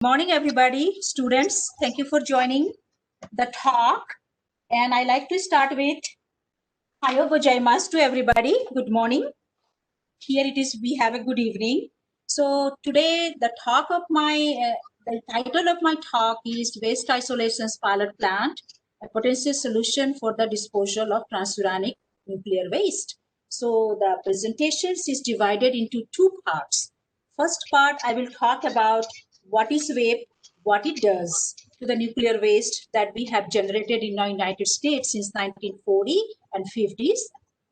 Morning, everybody, students. Thank you for joining the talk. And I like to start with Hayo gozaimasu to everybody. Good morning. Here it is. We have a good evening. So today, the title of my talk is Waste Isolations Pilot Plant, a potential solution for the disposal of transuranic nuclear waste. So the presentation is divided into two parts. First part, I will talk about what is WAPE, what it does to the nuclear waste that we have generated in the United States since 1940 and 50s.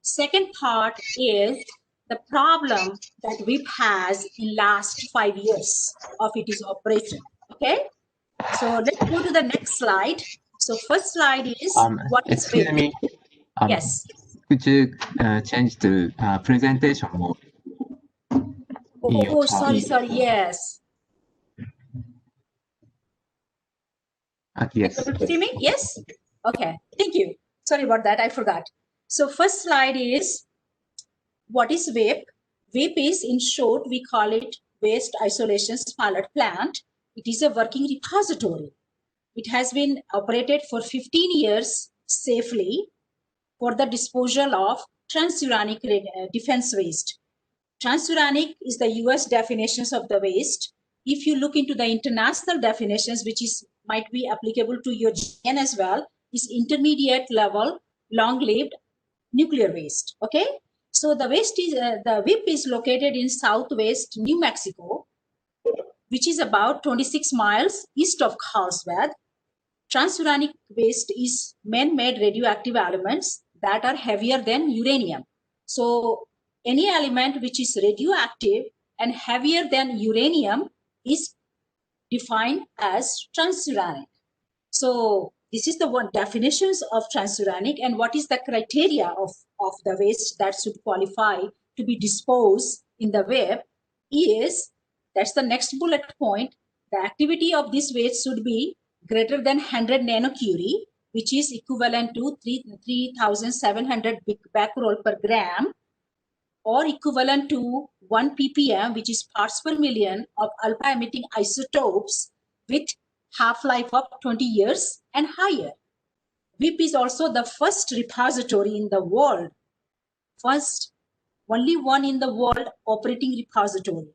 Second part is the problem that WIP has in last 5 years of its operation. Okay, so let's go to the next slide. So first slide is what is Excuse WIP? me. Yes. Could you change the presentation mode? Oh, sorry. Yes. Yes. Able to see me? Yes. Okay. Thank you. Sorry about that. I forgot. So first slide is what is WIP? WIP is, in short, we call it Waste Isolations Pilot Plant. It is a working repository. It has been operated for 15 years safely for the disposal of transuranic defense waste. Transuranic is the US definitions of the waste. If you look into the international definitions, which might be applicable to your GN as well, is intermediate level, long-lived nuclear waste. Okay, so the WIP is located in southwest New Mexico, which is about 26 miles east of Carlsbad. Transuranic waste is man-made radioactive elements that are heavier than uranium. So any element which is radioactive and heavier than uranium is defined as transuranic. So this is the one definitions of transuranic, and what is the criteria of the waste that should qualify to be disposed in the WIP is, that's the next bullet point, the activity of this waste should be greater than 100 nanocurie, which is equivalent to 3,700 becquerel per gram, or equivalent to 1 ppm, which is parts per million of alpha emitting isotopes with half-life of 20 years and higher. WIP is also the first repository in the world, only one in the world operating repository.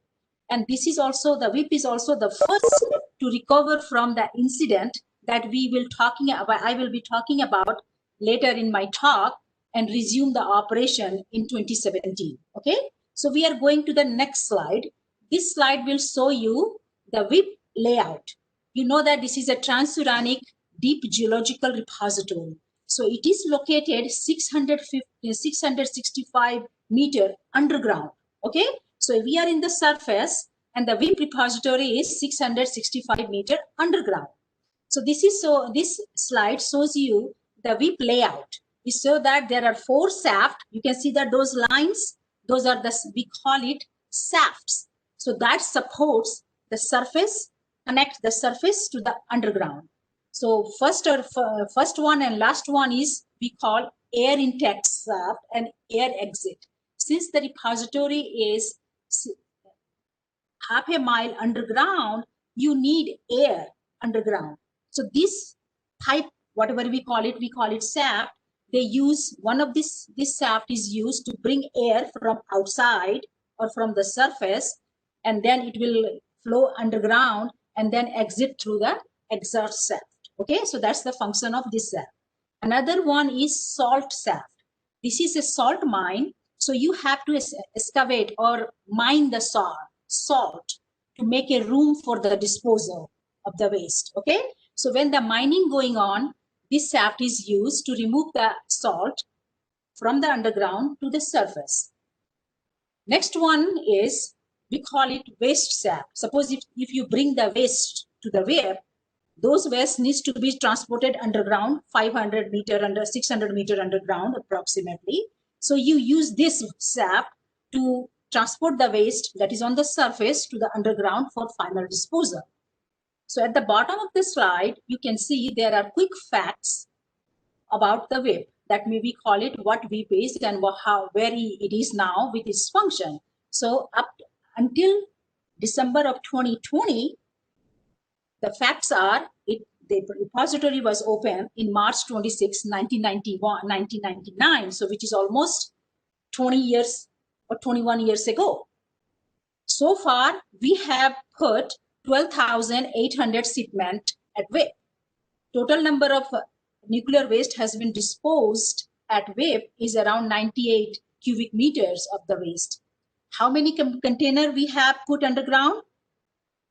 And this is also, the WIP is also the first to recover from the incident that I will be talking about later in my talk, and resume the operation in 2017. Okay, so we are going to the next slide. This slide will show you the WIP layout. You know that this is a transuranic deep geological repository. So it is located 665 meter underground. Okay, so we are in the surface, and the WIP repository is 665 meter underground. So this slide shows you the WIP layout. We show that there are 4 shafts. You can see that those lines, those are we call it shafts. So that supports the surface, connect the surface to the underground. So first one and last one is we call air intake shaft and air exit. Since the repository is half a mile underground, you need air underground. So this pipe, whatever we call it shaft. They use one of this shaft is used to bring air from outside or from the surface, and then it will flow underground and then exit through the exhaust shaft. Okay, so that's the function of this shaft. Another one is salt shaft. This is a salt mine, so you have to excavate or mine the salt to make a room for the disposal of the waste. Okay, so when the mining going on, this shaft is used to remove the salt from the underground to the surface. Next one is, we call it waste shaft. Suppose if you bring the waste to the WIP, those waste needs to be transported underground, 500 meter under 600 meter underground approximately. So you use this shaft to transport the waste that is on the surface to the underground for final disposal. So at the bottom of the slide, you can see there are quick facts about the WIP. That we call it what WIP is and where it is now with its function. So up until December of 2020, The facts are, the repository was open in March 26, 1999, so which is almost 20 years or 21 years ago. So far, we have put 12,800 shipment at WIPP. Total number of nuclear waste has been disposed at WIPP is around 98 cubic meters of the waste. How many container we have put underground?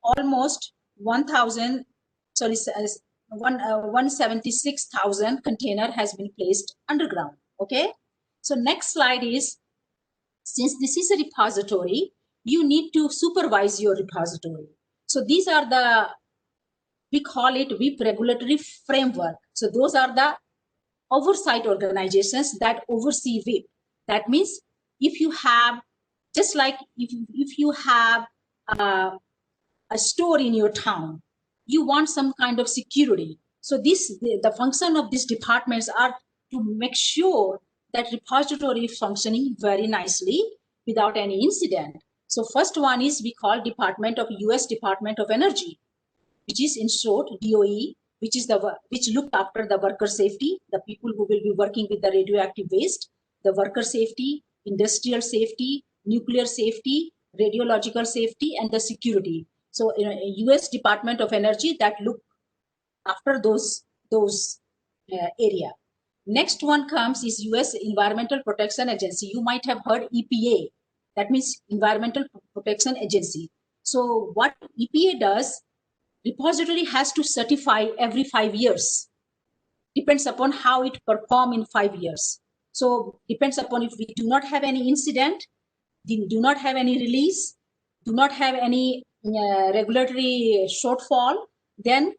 Almost 176,000 container has been placed underground. Okay. So next slide is, since this is a repository, you need to supervise your repository. So these are the, we call it WIPP regulatory framework. So those are the oversight organizations that oversee WIPP. That means if you have, just like if you have a store in your town, you want some kind of security. So the function of these departments are to make sure that repository is functioning very nicely without any incident. So first one is we call US Department of Energy, which is in short DOE, which look after the worker safety, the people who will be working with the radioactive waste, the worker safety, industrial safety, nuclear safety, radiological safety, and the security. So US Department of Energy that look after those area. Next one comes is US Environmental Protection Agency. You might have heard EPA. That means Environmental Protection Agency. So what EPA does, repository has to certify every 5 years. Depends upon how it perform in 5 years. So depends upon if we do not have any incident, do not have any release, do not have any regulatory shortfall, then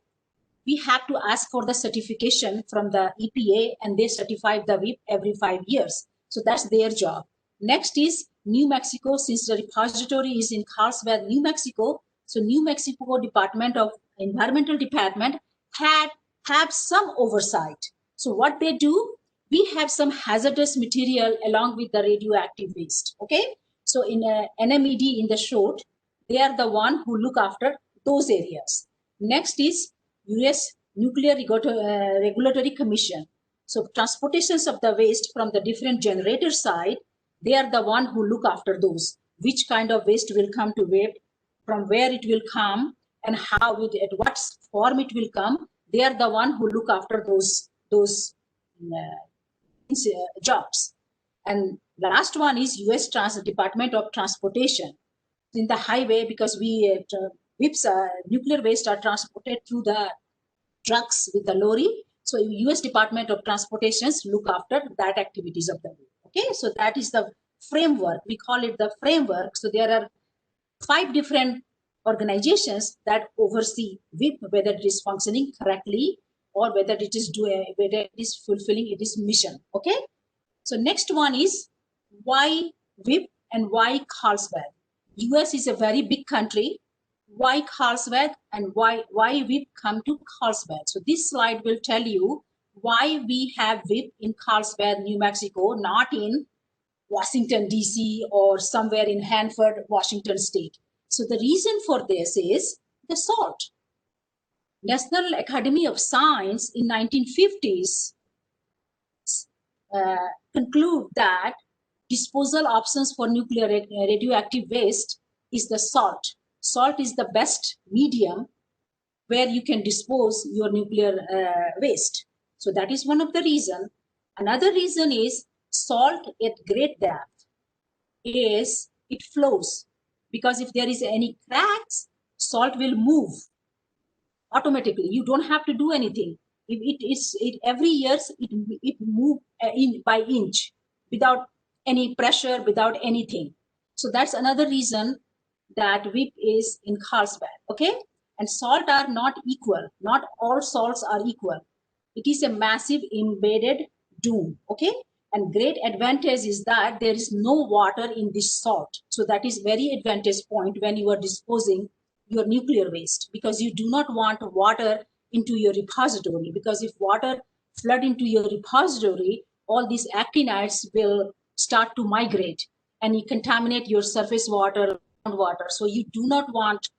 we have to ask for the certification from the EPA, and they certify the WIPP every 5 years. So that's their job. Next is New Mexico. Since the repository is in Carlsbad, New Mexico, so New Mexico Department of Environmental Department have some oversight. So what they do, we have some hazardous material along with the radioactive waste. Okay, so in NMED in the short, they are the one who look after those areas. Next is US Nuclear Regulatory Commission. So transportations of the waste from the different generator side, they are the one who look after those. Which kind of waste will come to WIPP, from where it will come, and how it, at what form it will come. They are the one who look after those jobs. And the last one is US Department of Transportation. In the highway, because WIPPs, nuclear waste are transported through the trucks with the lorry. So US Department of Transportations look after that activities of the WIPP. Okay, so that is the framework. We call it the framework. So there are 5 different organizations that oversee WIPP, whether it is functioning correctly or whether it is fulfilling its mission. Okay, so next one is why WIPP and why Carlsbad. US is a very big country. Why Carlsbad and why WIPP come to Carlsbad? So this slide will tell you why we have WIPP in Carlsbad, New Mexico, not in Washington, DC, or somewhere in Hanford, Washington State. So the reason for this is the salt. National Academy of Science in 1950s conclude that disposal options for nuclear radioactive waste is the salt. Salt is the best medium where you can dispose your nuclear waste. So that is one of the reasons. Another reason is salt at great depth is it flows, because if there is any cracks, salt will move automatically. You don't have to do anything. Every year it move by inch without any pressure, without anything. So that's another reason that WIPP is in Carlsbad. Okay, and salt are not equal. Not all salts are equal. It is a massive embedded dome. Okay, and great advantage is that there is no water in this salt. So that is very advantage point when you are disposing your nuclear waste, because you do not want water into your repository, because if water flood into your repository, all these actinides will start to migrate and you contaminate your surface water, groundwater. So you do not want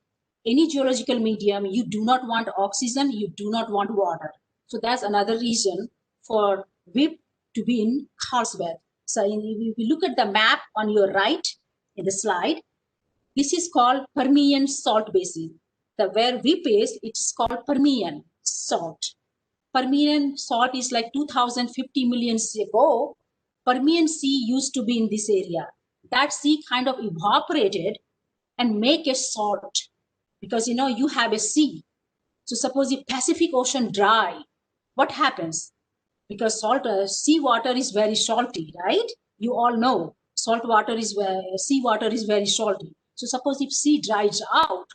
any geological medium, you do not want oxygen, you do not want water. So that's another reason for WIPP to be in Carlsbad. So if you look at the map on your right in the slide, this is called Permian Salt Basin. Where WIPP is, it's called Permian salt. Permian salt is like 2050 million years ago. Permian Sea used to be in this area. That sea kind of evaporated and make a salt because you have a sea. So suppose if Pacific Ocean dry, what happens? Because seawater is very salty, right? You all know seawater is very salty. So suppose if sea dries out,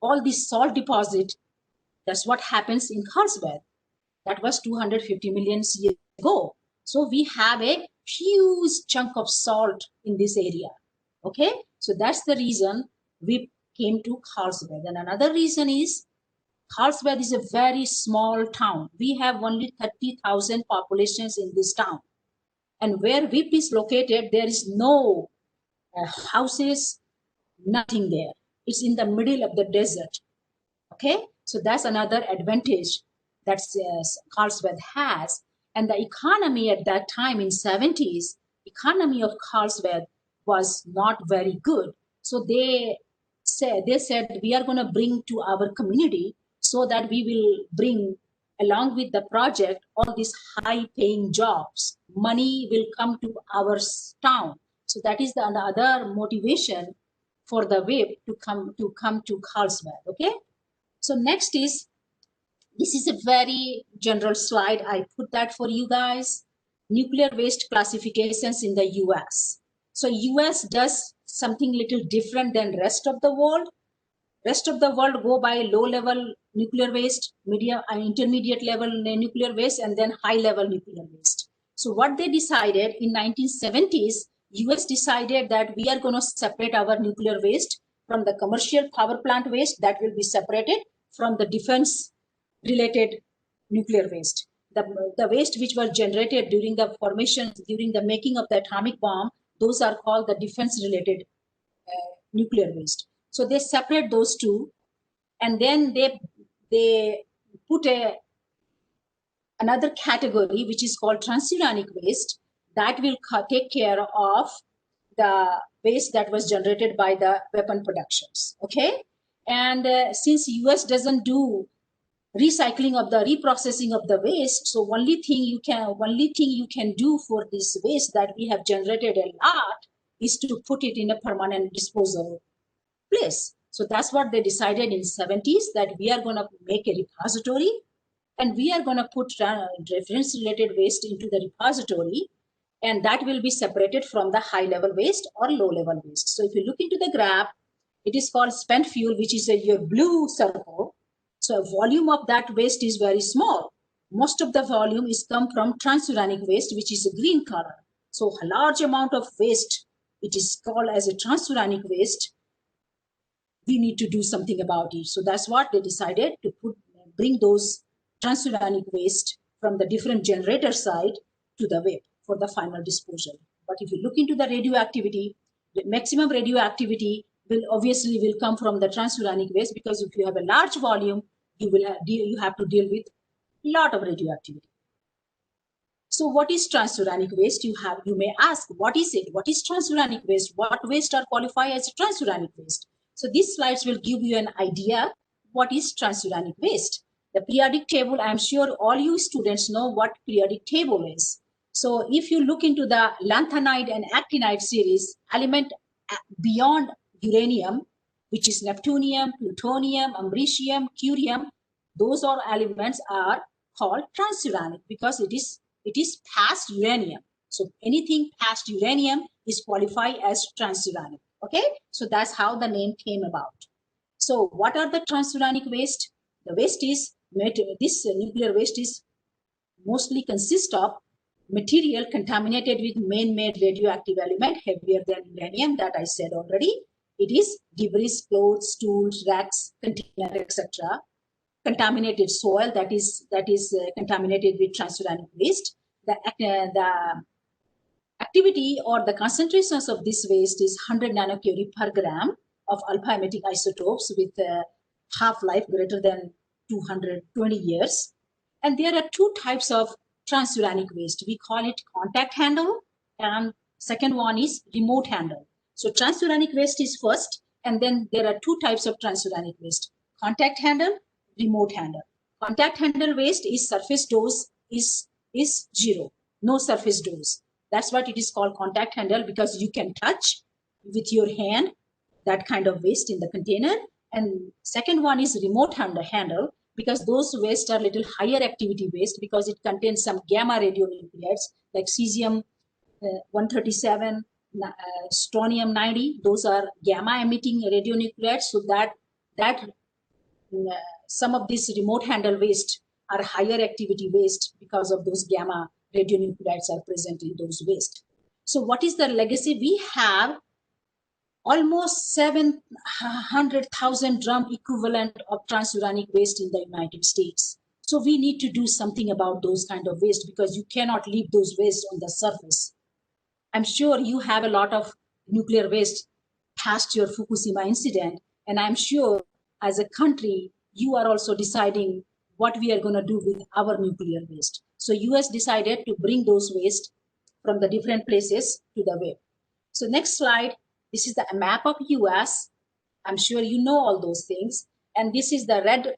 all this salt deposit, that's what happens in Carlsbad. That was 250 million years ago. So we have a huge chunk of salt in this area. Okay, so that's the reason we came to Carlsbad. And another reason is Carlsbad is a very small town. We have only 30,000 populations in this town. And where WIPP is located, there is no houses, nothing there. It's in the middle of the desert. Okay, so that's another advantage that Carlsbad has. And the economy at that time in 70s, economy of Carlsbad was not very good. So they said we are going to bring to our community so that we will bring along with the project all these high paying jobs. Money will come to our town. So that is the other motivation for the WIPP to come to Carlsbad. Okay. So next is, this is a very general slide. I put that for you guys. Nuclear waste classifications in the US. So US does something little different than rest of the world. Rest of the world go by low level nuclear waste, medium and intermediate level nuclear waste, and then high level nuclear waste. So what they decided in 1970s, US decided that we are going to separate our nuclear waste from the commercial power plant waste, that will be separated from the defense related nuclear waste. The waste which was generated during the formation, during the making of the atomic bomb, those are called the defense related nuclear waste. So they separate those two, and then they put another category which is called transuranic waste, that will take care of the waste that was generated by the weapon productions. Okay, and since US doesn't do recycling of the reprocessing of the waste, so only thing you can do for this waste that we have generated a lot is to put it in a permanent disposal place. So that's what they decided in 70s, that we are going to make a repository and we are going to put reference related waste into the repository, and that will be separated from the high level waste or low level waste. So if you look into the graph, it is called spent fuel, which is your blue circle. So volume of that waste is very small. Most of the volume is come from transuranic waste, which is a green color. So a large amount of waste, it is called as a transuranic waste. We need to do something about it. So that's what they decided to bring those transuranic waste from the different generator side to the WIPP for the final disposal. But if you look into the radioactivity, the maximum radioactivity will obviously come from the transuranic waste, because if you have a large volume, you have to deal with a lot of radioactivity. So what is transuranic waste? You may ask, what is it? What is transuranic waste? What waste are qualified as transuranic waste? So these slides will give you an idea what is transuranic waste. The periodic table, I'm sure all you students know what periodic table is. So if you look into the lanthanide and actinide series, element beyond uranium, which is neptunium, plutonium, americium, curium, those all elements are called transuranic because it is past uranium. So anything past uranium is qualified as transuranic. Okay, so that's how the name came about. So what are the transuranic waste? The waste is this nuclear waste is mostly consist of material contaminated with man-made radioactive element heavier than uranium, that I said already. It is debris, clothes, tools, racks, container, etc. Contaminated soil, that is contaminated with transuranic waste. The activity or the concentrations of this waste is 100 nanocurie per gram of alpha emitting isotopes with half-life greater than 220 years. And there are two types of transuranic waste. We call it contact handle, and second one is remote handle. So transuranic waste is first, and then there are two types of transuranic waste: contact handle, remote handle. Contact handle waste is surface dose is 0, no surface dose. That's what it is called, contact handle, because you can touch with your hand that kind of waste in the container. And second one is remote handle, because those waste are little higher activity waste, because it contains some gamma radionuclides like cesium 137, strontium 90. Those are gamma emitting radionuclides. So that some of these remote handle waste are higher activity waste because of those gamma radionuclides are present in those waste. So what is the legacy? We have almost 700,000 drum equivalent of transuranic waste in the United States. So we need to do something about those kind of waste, because you cannot leave those waste on the surface. I'm sure you have a lot of nuclear waste past your Fukushima incident, and I'm sure as a country, you are also deciding what we are going to do with our nuclear waste. So US decided to bring those waste from the different places to the web. So next slide. This is the map of US. I'm sure you know all those things. And this is the red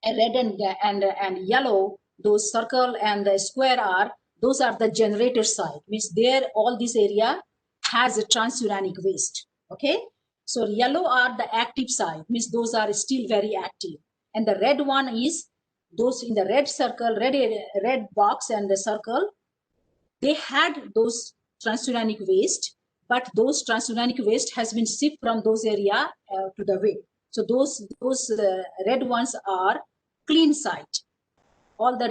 and yellow, those circle and the square those are the generator side. Means there, all this area has a transuranic waste. Okay. So yellow are the active side, means those are still very active. And the red one is those in the red circle, red box and the circle, they had those transuranic waste, but those transuranic waste has been shipped from those area to the web. So those red ones are clean site. All the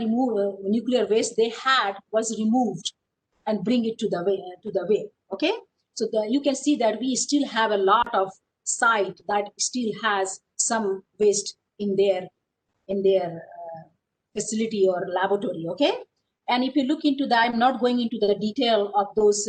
nuclear waste they had was removed and bring it to the web. Okay, so you can see that we still have a lot of site that still has some waste in their facility or laboratory. Okay, and if you look into that, I'm not going into the detail of those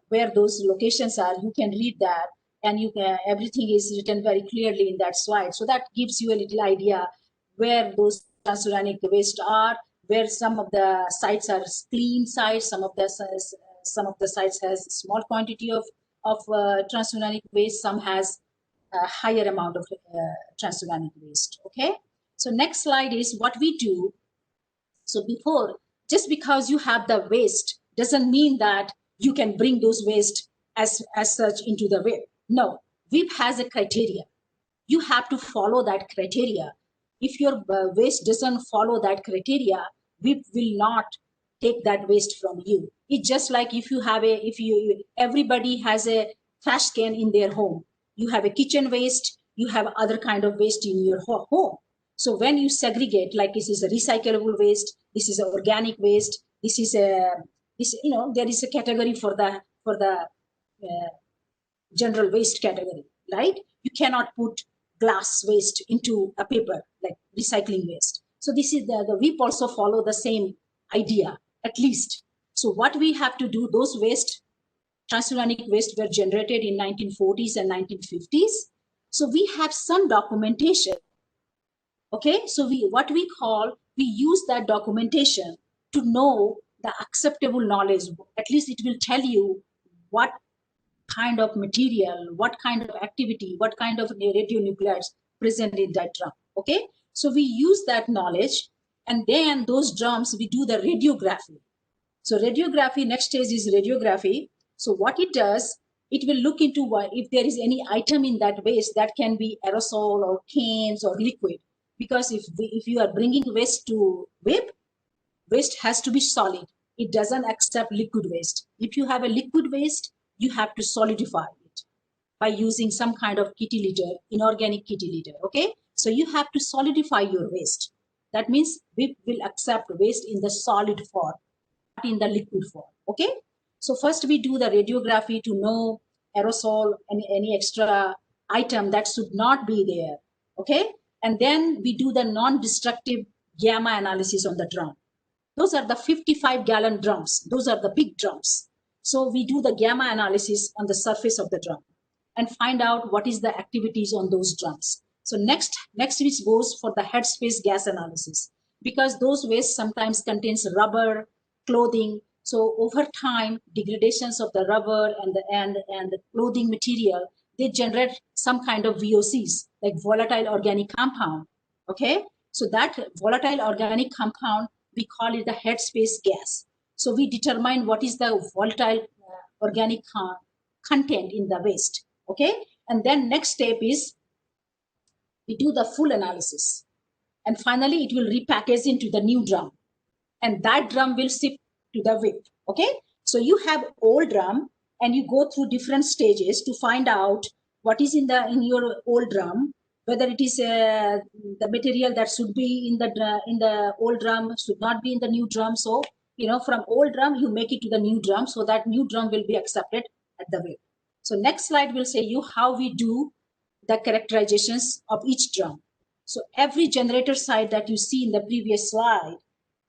where those locations are. You can read that, and you can, everything is written very clearly in that slide. So that gives you a little idea where those transuranic waste are, where some of the sites are clean sites, some of the sites has small quantity of transuranic waste, some has a higher amount of transuranic waste. Okay, so next slide is what we do. So before, just because you have the waste doesn't mean that you can bring those waste as such into the web. No, WIPP has a criteria. You have to follow that criteria. If your waste doesn't follow that criteria, WIPP will not take that waste from you. It's just like if everybody has a trash can in their home. You have a kitchen waste, you have other kind of waste in your home. So when you segregate, like this is a recyclable waste, this is organic waste, this is there is a category for the general waste category, right? You cannot put glass waste into a paper like recycling waste. So this is the WIPP also follow the same idea, at least. So what we have to do, those waste, transuranic waste were generated in 1940s and 1950s. So we have some documentation. Okay, so we use that documentation to know the acceptable knowledge. At least it will tell you what kind of material, what kind of activity, what kind of radionuclides present in that drum. Okay, so we use that knowledge, and then those drums we do the radiography. So radiography, next stage is radiography. So what it does, it will look into if there is any item in that waste that can be aerosol or cans or liquid. Because if you are bringing waste to WIPP, waste has to be solid. It doesn't accept liquid waste. If you have a liquid waste, you have to solidify it by using some kind of kitty litter, inorganic kitty litter. Okay, so you have to solidify your waste. That means WIPP will accept waste in the solid form, not in the liquid form. Okay, so first we do the radiography to know aerosol and any extra item that should not be there. Okay, and then we do the non-destructive gamma analysis on the drum. Those are the 55-gallon drums. Those are the big drums. So we do the gamma analysis on the surface of the drum. and find out what is the activities on those drums. So next which goes for the headspace gas analysis, because those waste sometimes contains rubber, clothing. So over time, degradations of the rubber and the clothing material, they generate some kind of VOCs, like volatile organic compound. Okay, so that volatile organic compound, we call it the headspace gas. So we determine what is the volatile organic content in the waste. Okay, and then next step is we do the full analysis, and finally it will repackage into the new drum, and that drum will ship to the WIP. Okay, so you have old drum and you go through different stages to find out what is in your old drum, whether it is the material that should be in the old drum should not be in the new drum. So from old drum you make it to the new drum, so that new drum will be accepted at the WIP. So next slide will say you how we do the characterizations of each drum. So every generator site that you see in the previous slide,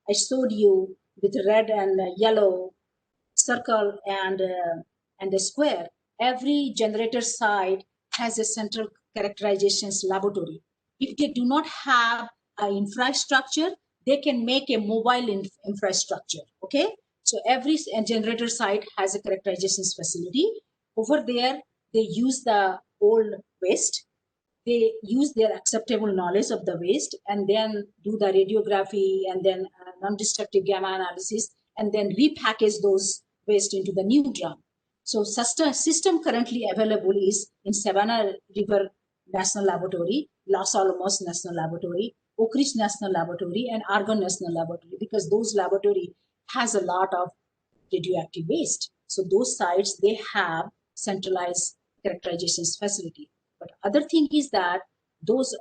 I showed you with red and yellow circle and a square. Every generator site has a central characterizations laboratory. If they do not have an infrastructure, they can make a mobile infrastructure. Okay, so every generator site has a characterizations facility. Over there, they use the old waste. They use their acceptable knowledge of the waste and then do the radiography and then non-destructive gamma analysis and then repackage those waste into the new drum. So system currently available is in Savannah River National Laboratory, Los Alamos National Laboratory, Oak Ridge National Laboratory, and Argonne National Laboratory, because those laboratory has a lot of radioactive waste. So those sites, they have centralized characterizations facility. But other thing is that those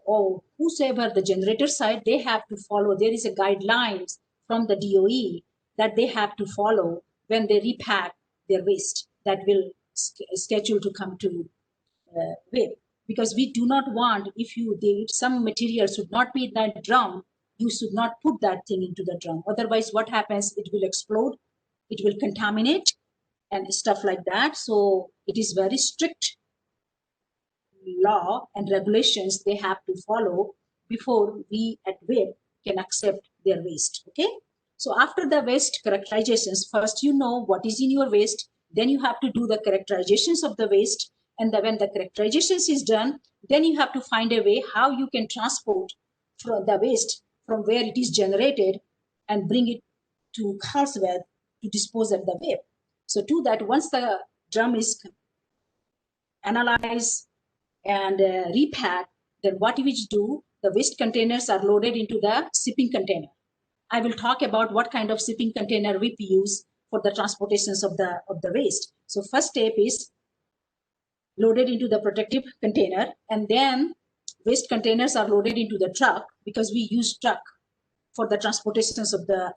whosoever the generator site, they have to follow. There is a guidelines from the DOE that they have to follow when they repack their waste that will schedule to come to WIP. Because we do not want, if some material should not be in that drum, you should not put that thing into the drum. Otherwise, what happens? It will explode, it will contaminate, and stuff like that. So it is very strict law and regulations they have to follow before we at WIP can accept their waste. Okay, so after the waste characterizations, first you know what is in your waste, then you have to do the characterizations of the waste, and when the characterizations is done, then you have to find a way how you can transport from the waste from where it is generated and bring it to Carlsbad to dispose at the WIP. So to that, once the drum is analyzed and repack, then what we do, the waste containers are loaded into the shipping container. I will talk about what kind of shipping container we use for the transportations of the waste. So first step is loaded into the protective container, and then waste containers are loaded into the truck, because we use truck for the transportations of the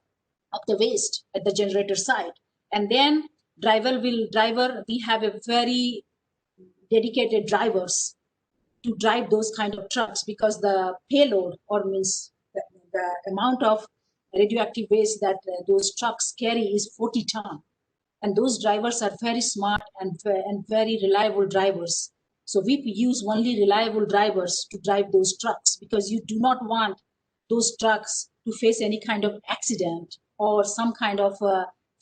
waste at the generator site. And then we have a very dedicated drivers to drive those kind of trucks, because the payload, or means the amount of radioactive waste that those trucks carry is 40 tons. And those drivers are very smart and very reliable drivers. So we use only reliable drivers to drive those trucks, because you do not want those trucks to face any kind of accident or some kind of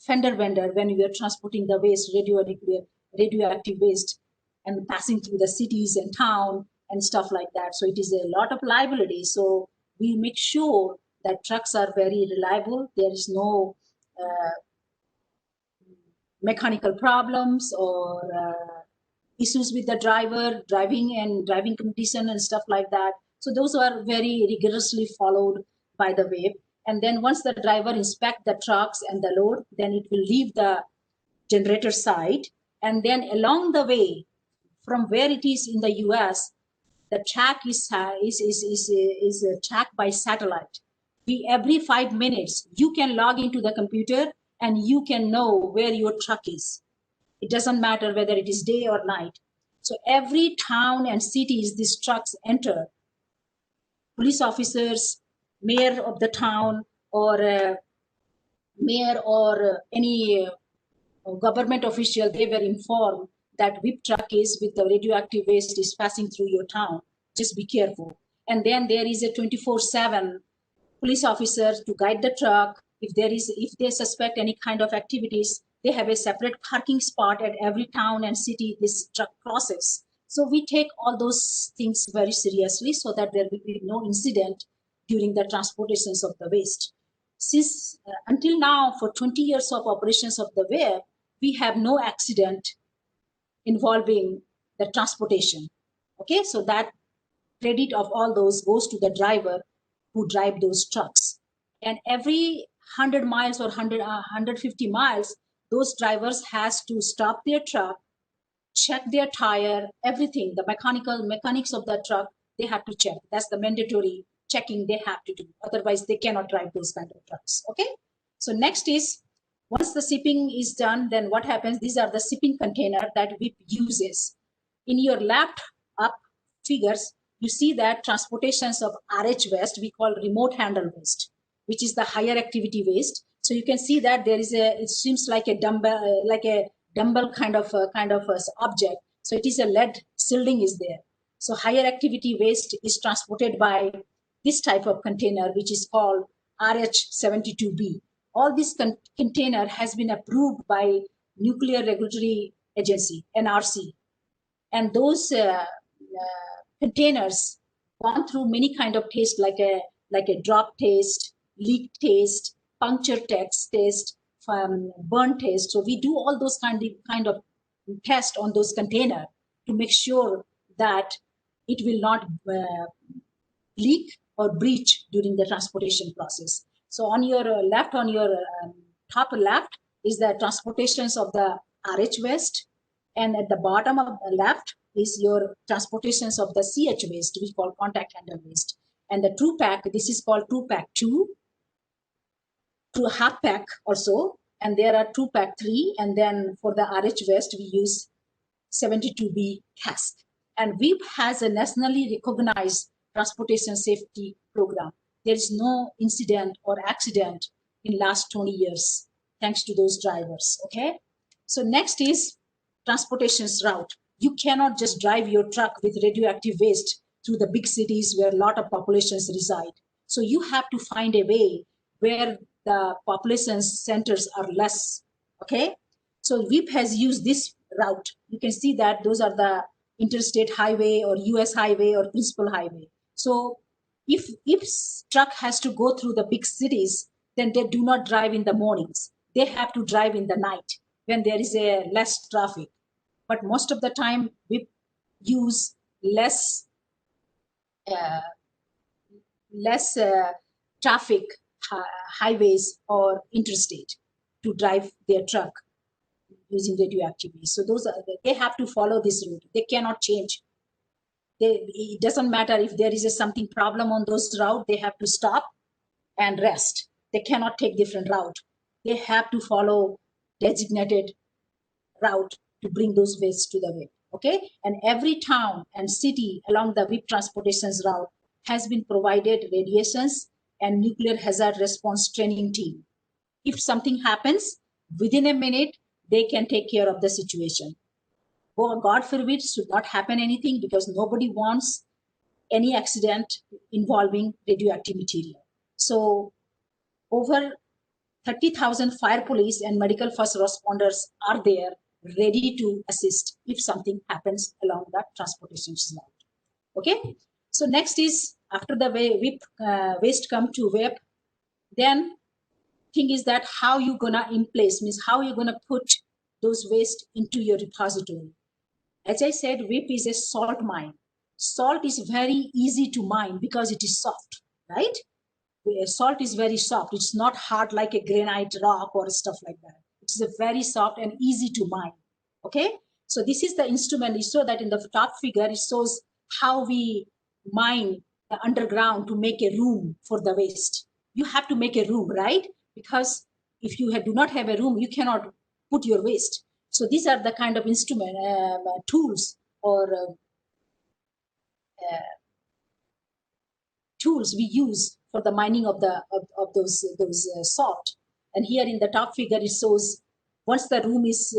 fender bender when you are transporting the waste, radioactive waste, and passing through the cities and town and stuff like that. So it is a lot of liability. So we make sure that trucks are very reliable. There is no mechanical problems or issues with the driving condition and stuff like that. So those are very rigorously followed by the WIP. And then once the driver inspect the trucks and the load, then it will leave the generator site. And then along the way, from where it is in the US, the track is tracked by satellite. Every 5 minutes, you can log into the computer and you can know where your truck is. It doesn't matter whether it is day or night. So every town and cities these trucks enter, police officers, mayor of the town, or mayor or any government official, they were informed that whip truck is with the radioactive waste is passing through your town. Just be careful. And then there is a 24/7 police officer to guide the truck. If they suspect any kind of activities, they have a separate parking spot at every town and city this truck crosses. So we take all those things very seriously so that there will be no incident during the transportations of the waste. Since until now, for 20 years of operations of the WIP, we have no accident involving the transportation. Okay, so that credit of all those goes to the driver who drive those trucks. And every 100 miles or 150 miles, those drivers has to stop their truck, check their tire, everything, the mechanics of the truck, they have to check. That's the mandatory checking they have to do. Otherwise, they cannot drive those kind of trucks. Okay. So next is, once the shipping is done, then what happens? These are the shipping container that WIP uses. In your left up figures, you see that transportations of RH waste, we call remote handle waste, which is the higher activity waste. So you can see that there is it seems like a dumbbell kind of object. So it is a lead shielding is there. So higher activity waste is transported by this type of container, which is called RH72B. All this container has been approved by Nuclear Regulatory Agency, NRC. And those containers gone through many kind of tests, like a drop test, leak test, puncture test, burn test. So we do all those kind of test on those container to make sure that it will not leak or breach during the transportation process. So on your left, on your top left is the transportations of the RH waste, and at the bottom of the left is your transportations of the CH waste, which we call contact handle waste. And the true pack, this is called true pack 2, to half pack also, and there are 2 pack 3, and then for the RH waste we use 72B cask. And WIP has a nationally recognized transportation safety program. There is no incident or accident in last 20 years thanks to those drivers. Okay, so next is transportation's route. You cannot just drive your truck with radioactive waste through the big cities where a lot of populations reside. So you have to find a way where the population centers are less. Okay, so WIP has used this route. You can see that those are the interstate highway or US highway or principal highway. So if truck has to go through the big cities, then they do not drive in the mornings. They have to drive in the night when there is a less traffic. But most of the time we use less traffic highways or interstate to drive their truck using radioactive waste. So they have to follow this route. They cannot change. It doesn't matter if there is something problem on those route, they have to stop and rest. They cannot take different route. They have to follow designated route to bring those wastes to the WIP. Okay, and every town and city along the WIP transportations route has been provided radiations and nuclear hazard response training team. If something happens, within a minute, they can take care of the situation. God forbid should not happen anything, because nobody wants any accident involving radioactive material. So over 30,000 fire police and medical first responders are there ready to assist if something happens along that transportation route. Okay, so next is, after the waste come to WIP, then thing is that how you gonna in place, means how you gonna put those waste into your repository. As I said, WIP is a salt mine. Salt is very easy to mine because it is soft, right? Salt is very soft. It's not hard like a granite rock or stuff like that. It's a very soft and easy to mine. Okay, so this is the instrument. You saw that in the top figure, it shows how we mine the underground to make a room for the waste. You have to make a room, right? Because if you do not have a room, you cannot put your waste. So these are the kind of instrument tools or tools we use for the mining of those salt. And here in the top figure, it shows once the room is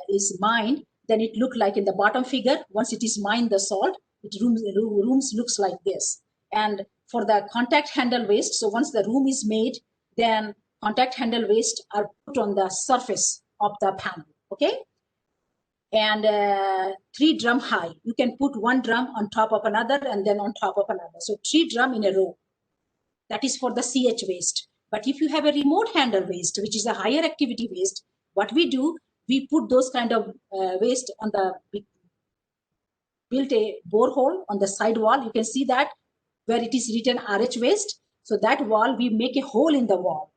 is mined, then it look like in the bottom figure. Once it is mined, the salt, rooms looks like this. And for the contact handle waste, so once the room is made, then contact handle waste are put on the surface of the panel. Okay. And 3 drum high. You can put 1 drum on top of another and then on top of another. So 3 drum in a row. That is for the CH waste. But if you have a remote handle waste, which is a higher activity waste, what we do, we put those kind of waste on the, built a borehole on the side wall. You can see that where it is written RH waste. So that wall, we make a hole in the wall,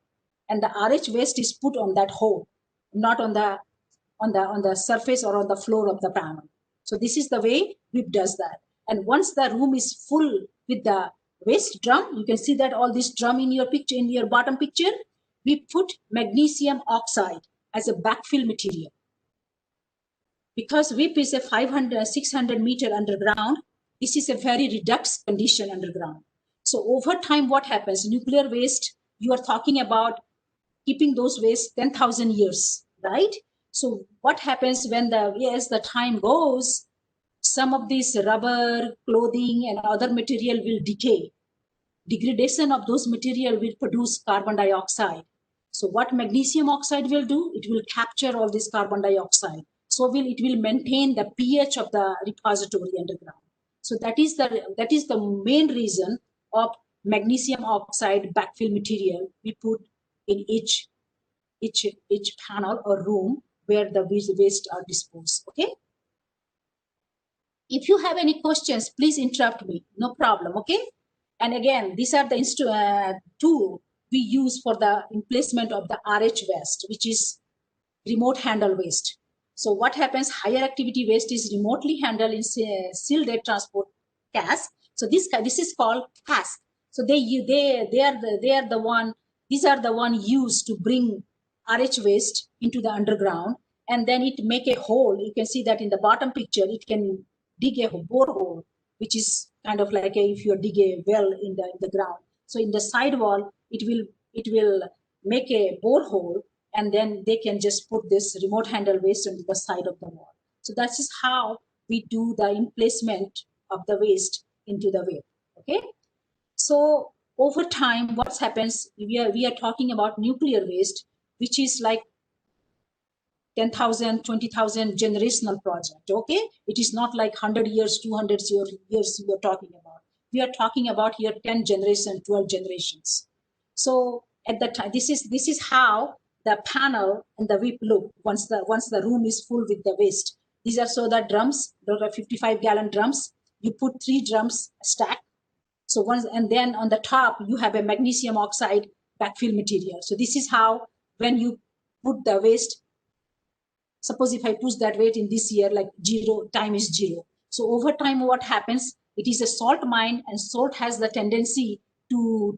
and the RH waste is put on that hole, not on the surface or on the floor of the panel. So this is the way WIP does that. And once the room is full with the waste drum, you can see that all this drum in your picture, in your bottom picture, we put magnesium oxide as a backfill material. Because WIP is a 600 meter underground, this is a very reduced condition underground. So over time, what happens? Nuclear waste, you are talking about keeping those waste 10,000 years, right? So what happens when as the time goes, some of this rubber, clothing, and other material will decay. Degradation of those material will produce carbon dioxide. So what magnesium oxide will do? It will capture all this carbon dioxide. So it will maintain the pH of the repository underground. So that is the main reason of magnesium oxide backfill material we put in each panel or room where the waste are disposed. Okay. If you have any questions, please interrupt me. No problem. Okay. And again, these are the tool we use for the emplacement of the RH waste, which is remote handle waste. So what happens? Higher activity waste is remotely handled in sealed air transport cask. So this is called cask. So these are the one used to bring RH waste into the underground, and then it make a hole. You can see that in the bottom picture, it can dig a borehole, which is kind of like if you dig a well in the ground. So in the side wall, it will make a borehole, and then they can just put this remote handle waste into the side of the wall. So that is how we do the emplacement of the waste into the WIP. Okay. So over time, what happens? We are talking about nuclear waste, which is like 10,000, 20,000 generational project. Okay, it is not like 100 years, 200 years we are talking about. We are talking about here 10 generations, 12 generations. So at that time, this is how the panel and the WIP look once the room is full with the waste. These are the drums. Those are 55-gallon drums. You put 3 drums stacked. So and then on the top you have a magnesium oxide backfill material. So this is how, when you put the waste, suppose if I push that weight in this year, like 0, time is 0. So over time, what happens? It is a salt mine, and salt has the tendency to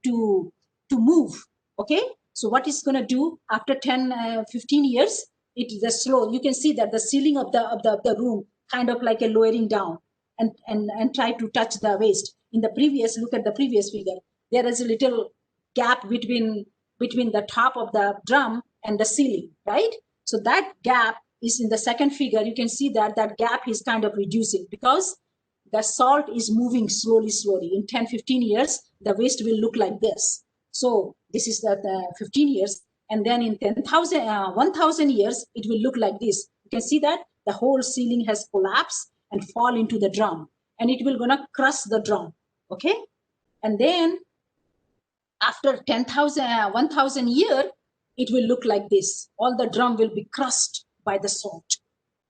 move. Okay. So what it's going to do after 10, 15 years, it is a slow. You can see that the ceiling of the room kind of like a lowering down and try to touch the waste. In the previous, look at the previous figure. There is a little gap between the top of the drum and the ceiling, right? So that gap is in the second figure. You can see that gap is kind of reducing because the salt is moving slowly. In 10, 15 years, the waste will look like this. So this is the 15 years. And then in 1,000 years, it will look like this. You can see that the whole ceiling has collapsed and fall into the drum, and it will gonna crush the drum. Okay. And then after 1,000 years, it will look like this. All the drum will be crushed by the salt,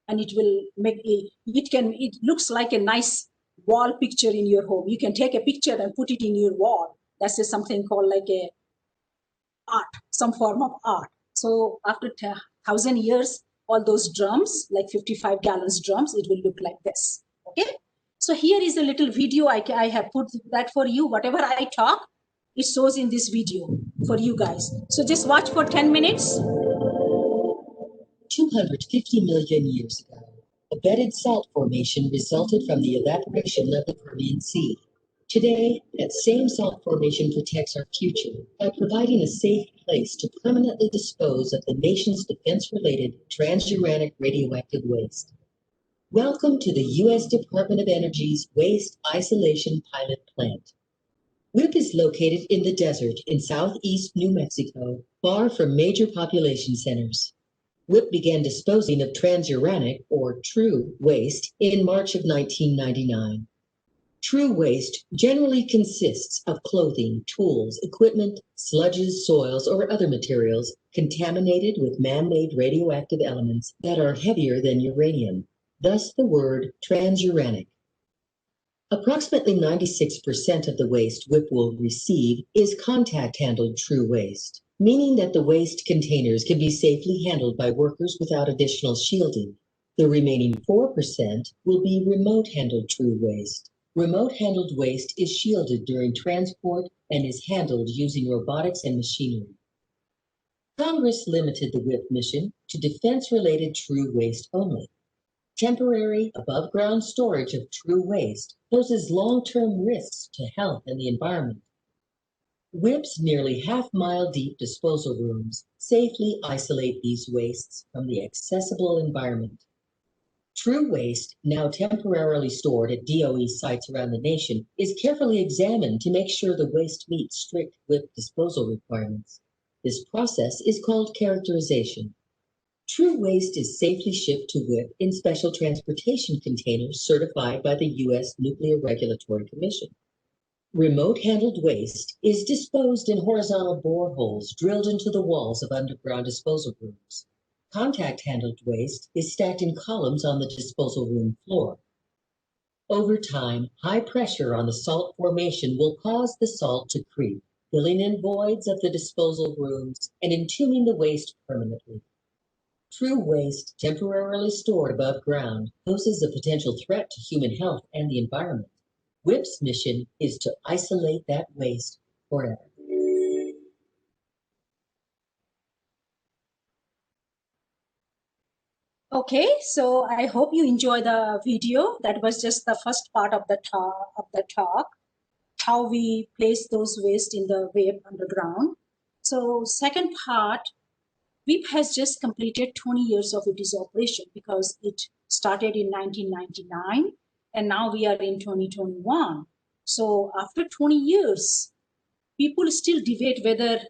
and it will make it looks like a nice wall picture in your home. You can take a picture and put it in your wall. That's something called like a art, some form of art. So after 1,000 years, all those drums, like 55 gallons drums, it will look like this. Okay. So here is a little video. I have put that for you. Whatever I talk, it shows in this video for you guys. So just watch for 10 minutes. 250 million years ago, a bedded salt formation resulted from the evaporation of the Permian Sea. Today, that same salt formation protects our future by providing a safe place to permanently dispose of the nation's defense-related transuranic radioactive waste. Welcome to the U.S. Department of Energy's Waste Isolation Pilot Plant. WIPP is located in the desert in southeast New Mexico, far from major population centers. WIPP began disposing of transuranic, or TRU, waste in March of 1999. TRU waste generally consists of clothing, tools, equipment, sludges, soils, or other materials contaminated with man-made radioactive elements that are heavier than uranium, thus the word transuranic. Approximately 96% of the waste WIPP will receive is contact-handled TRU waste, meaning that the waste containers can be safely handled by workers without additional shielding. The remaining 4% will be remote-handled TRU waste. Remote-handled waste is shielded during transport and is handled using robotics and machinery. Congress limited the WIPP mission to defense-related TRU waste only. Temporary above-ground storage of TRU waste poses long-term risks to health and the environment. WIPP's nearly half-mile deep disposal rooms safely isolate these wastes from the accessible environment. TRU waste, now temporarily stored at DOE sites around the nation, is carefully examined to make sure the waste meets strict WIPP disposal requirements. This process is called characterization. TRU waste is safely shipped to WIPP in special transportation containers certified by the U.S. Nuclear Regulatory Commission. Remote-handled waste is disposed in horizontal boreholes drilled into the walls of underground disposal rooms. Contact-handled waste is stacked in columns on the disposal room floor. Over time, high pressure on the salt formation will cause the salt to creep, filling in voids of the disposal rooms and entombing the waste permanently. TRU waste temporarily stored above ground poses a potential threat to human health and the environment. WIPP's mission is to isolate that waste forever. Okay, so I hope you enjoy the video. That was just the first part of the talk, how we place those waste in the WIPP underground. So second part, WIPP has just completed 20 years of its operation because it started in 1999 and now we are in 2021. So after 20 years, people still debate whether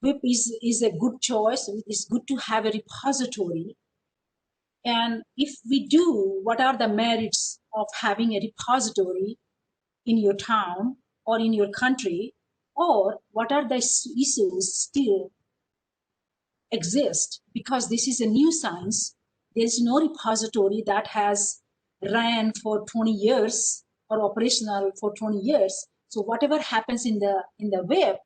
WIPP is a good choice. It's good to have a repository. And if we do, what are the merits of having a repository in your town or in your country? Or what are the issues still exist? Because this is a new science. There's no repository that has ran for 20 years or operational for 20 years. So whatever happens in the WIPP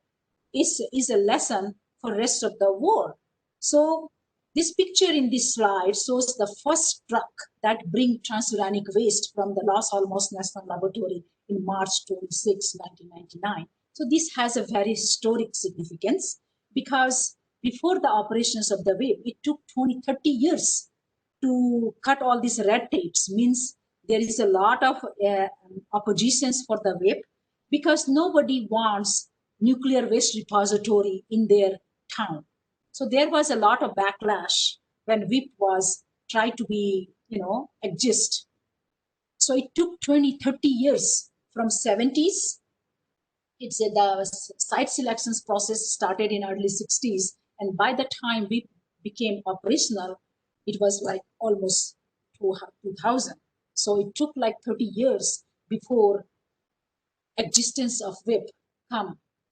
is a lesson for the rest of the world. So this picture in this slide shows the first truck that bring transuranic waste from the Los Alamos National Laboratory in March 26, 1999. So this has a very historic significance because before the operations of the WIPP, it took 20-30 years to cut all these red tapes. Means there is a lot of oppositions for the WIPP because nobody wants nuclear waste repository in their town. So there was a lot of backlash when WIPP was tried to be, exist. So it took 20-30 years from 70s. It's the site selections process started in early 60s. And by the time WIPP became operational, it was like almost 2000. So it took like 30 years before existence of WIPP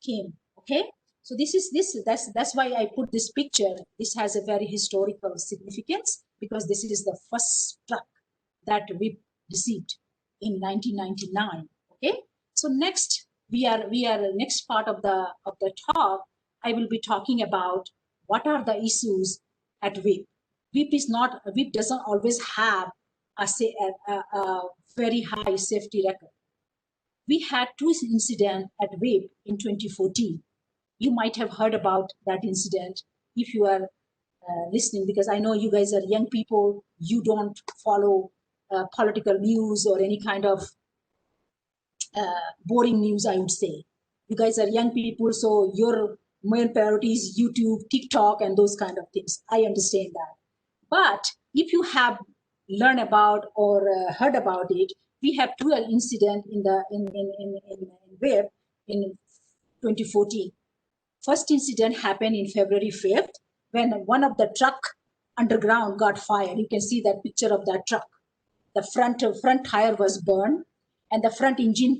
came. Okay, so that's why I put this picture. This has a very historical significance because this is the first truck that WIPP received in 1999. Okay, so next we are next part of the talk. I will be talking about what are the issues at WIPP. WIPP doesn't always have a very high safety record. We had two incidents at WIPP in 2014. You might have heard about that incident if you are listening, because I know you guys are young people. You don't follow political news or any kind of boring news, I would say. You guys are young people, so your main priorities, YouTube, TikTok, and those kind of things. I understand that. But if you have learned about or heard about it, we have two incidents in the in web in 2014. First incident happened in February 5th when one of the truck underground got fired. You can see that picture of that truck. The front tire was burned, and the front engine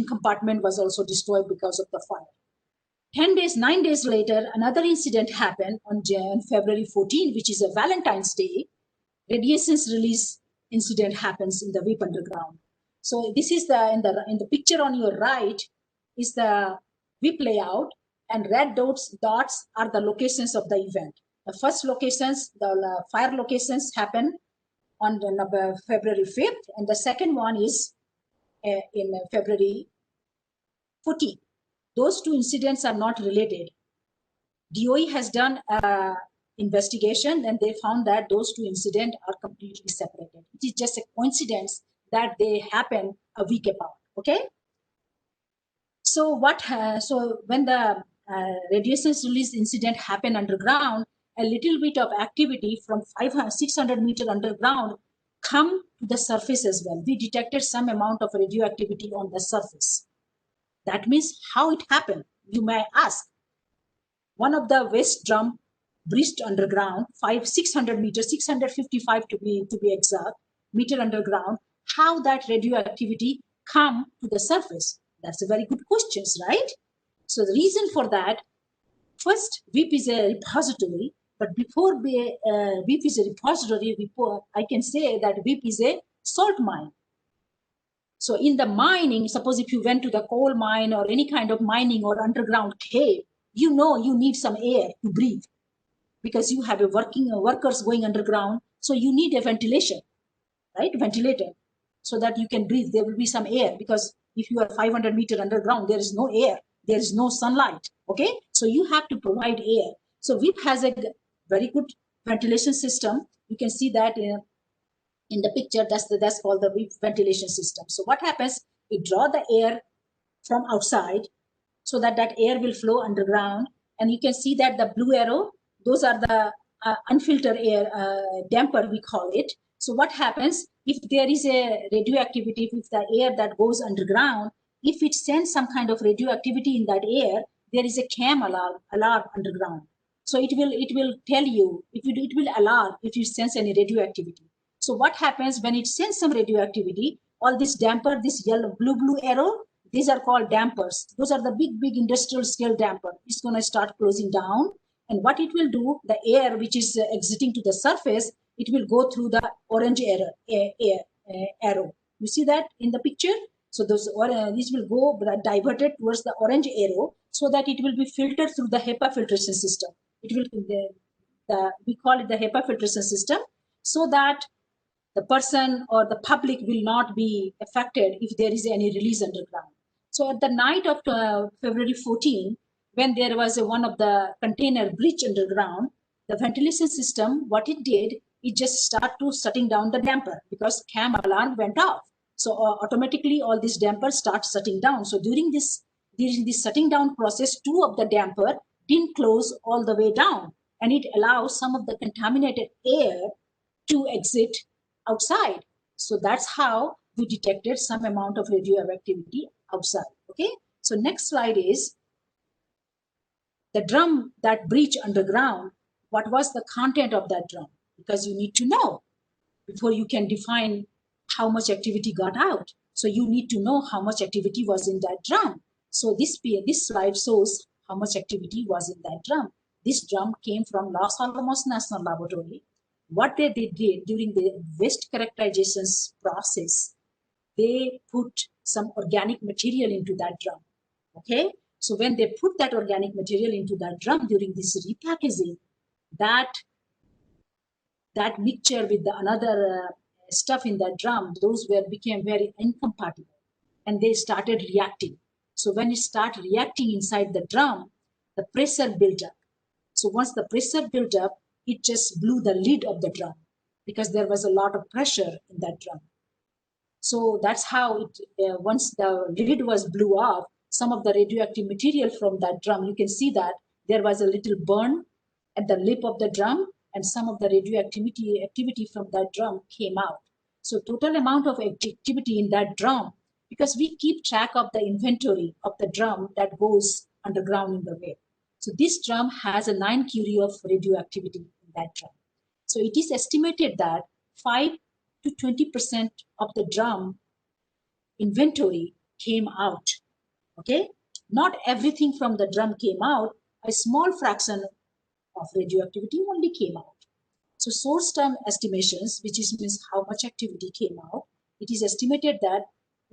compartment was also destroyed because of the fire. 9 days later, another incident happened on February 14, which is a Valentine's Day. Radiations release incident happens in the VIP underground. So this is in the picture on your right is the VIP layout, and red dots are the locations of the event. The first locations, the fire locations happen on February 5th, and the second one is in February 14. Those two incidents are not related. DOE has done an investigation, and they found that those two incidents are completely separated. It is just a coincidence that they happen a week apart. Okay. So so when the radiations release incident happened underground, a little bit of activity from 600 meters underground come to the surface as well. We detected some amount of radioactivity on the surface. That means how it happened, you may ask. One of the waste drum breached underground, 600 meters, 655 to be exact, meter underground. How that radioactivity come to the surface? That's a very good question, right? So the reason for that, first, VIP is a repository, but before VIP is a repository, I can say that VIP is a salt mine. So in the mining, suppose if you went to the coal mine or any kind of mining or underground cave, you know you need some air to breathe because you have workers going underground. So you need a ventilation, right? Ventilator, so that you can breathe. There will be some air because if you are 500 meters underground, there is no air, there is no sunlight. Okay, so you have to provide air. So VIP has a very good ventilation system. You can see that in the picture. That's called the VIP ventilation system. So what happens? We draw the air from outside so that air will flow underground, and you can see that the blue arrow, those are the unfiltered air damper, we call it. So what happens if there is a radioactivity, if the air that goes underground, if it sends some kind of radioactivity in that air, there is a CAM alarm underground. So it will tell you, it will alarm if you sense any radioactivity. So what happens when it sends some radioactivity? All this damper, this yellow blue arrow, these are called dampers. Those are the big industrial scale damper. It's going to start closing down, and what it will do, the air which is exiting to the surface, it will go through the orange arrow. You see that in the picture? So these will go diverted towards the orange arrow so that it will be filtered through the HEPA filtration system. It will we call it the HEPA filtration system, so that the person or the public will not be affected if there is any release underground. So at the night of February 14, when there was one of the container breach underground, the ventilation system, what it did, it just started to shutting down the damper because CAM alarm went off. So automatically all these dampers start shutting down. So during this shutting down process, two of the damper didn't close all the way down, and it allows some of the contaminated air to exit outside. So that's how we detected some amount of radioactivity outside. Okay, so next slide is the drum that breached underground. What was the content of that drum? Because you need to know before you can define how much activity got out. So you need to know how much activity was in that drum. So this slide shows how much activity was in that drum. This drum came from Los Alamos National Laboratory. What they did during the waste characterizations process, they put some organic material into that drum. Okay, so when they put that organic material into that drum during this repackaging, that mixture with the another stuff in that drum, those became very incompatible, and they started reacting. So when it started reacting inside the drum, the pressure built up. So once the pressure built up, it just blew the lid of the drum because there was a lot of pressure in that drum. So that's how it, once the lid was blew off, some of the radioactive material from that drum, you can see that there was a little burn at the lip of the drum, and some of the activity from that drum came out. So total amount of activity in that drum, because we keep track of the inventory of the drum that goes underground in the web. So this drum has a 9 curie of radioactivity in that drum. So it is estimated that 5 to 20% of the drum inventory came out. Okay, not everything from the drum came out. A small fraction of radioactivity only came out. So source term estimations, which means how much activity came out, it is estimated that